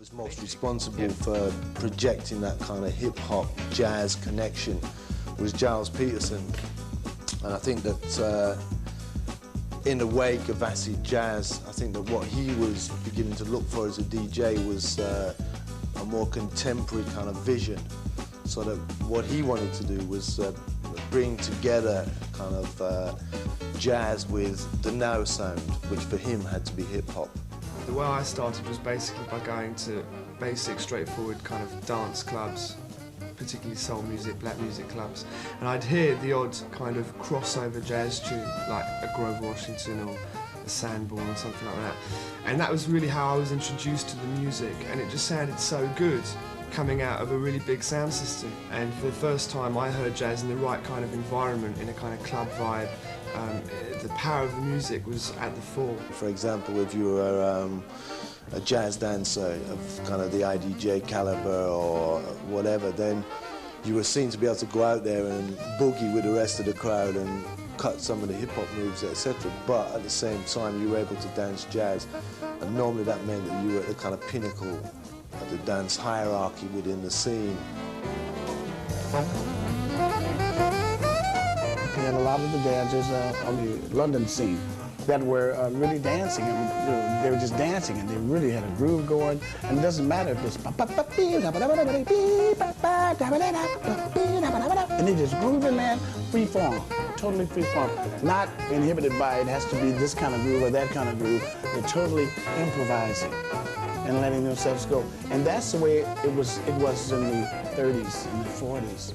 was most responsible for projecting that kind of hip-hop jazz connection was Giles Peterson. And I think that in the wake of acid jazz, I think that what he was beginning to look for as a DJ was a more contemporary kind of vision. So that what he wanted to do was bring together kind of jazz with the now sound, which for him had to be hip-hop. The way I started was basically by going to basic, straightforward kind of dance clubs, particularly soul music, black music clubs, and I'd hear the odd kind of crossover jazz tune, like a Grover Washington or a Sanborn or something like that. And that was really how I was introduced to the music, and it just sounded so good coming out of a really big sound system. And for the first time I heard jazz in the right kind of environment, in a kind of club vibe. The power of the music was at the fore. For example, if you were a jazz dancer of kind of the IDJ caliber or whatever, then you were seen to be able to go out there and boogie with the rest of the crowd and cut some of the hip-hop moves, etc. But at the same time, you were able to dance jazz, and normally that meant that you were at the kind of pinnacle of the dance hierarchy within the scene. And a lot of the dancers on the London scene that were really dancing, and they were just dancing, and they really had a groove going, and it doesn't matter if it's and they just grooving, man, free form, totally free form, not inhibited by it has to be this kind of groove or that kind of groove. They're totally improvising and letting themselves go, and that's the way it was in the 30s and the 40s.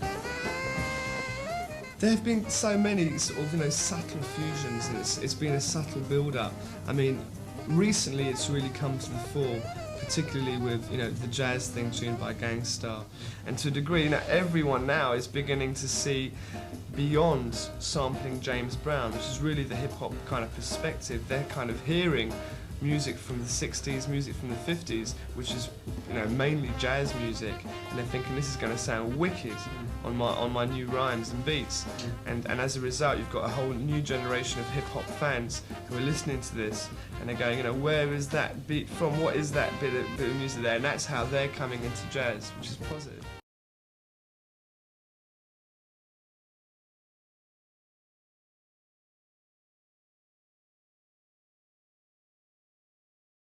There have been so many sort of, subtle fusions, and it's been a subtle build-up. I mean, recently it's really come to the fore, particularly with, the jazz thing tuned by Gang Starr. And to a degree, everyone now is beginning to see beyond sampling James Brown, which is really the hip-hop kind of perspective. They're kind of hearing music from the 60s, music from the 50s, which is mainly jazz music, and they're thinking this is going to sound wicked on my new rhymes and beats. And as a result, you've got a whole new generation of hip-hop fans who are listening to this, and they're going, where is that beat from? What is that bit of music there? And that's how they're coming into jazz, which is positive.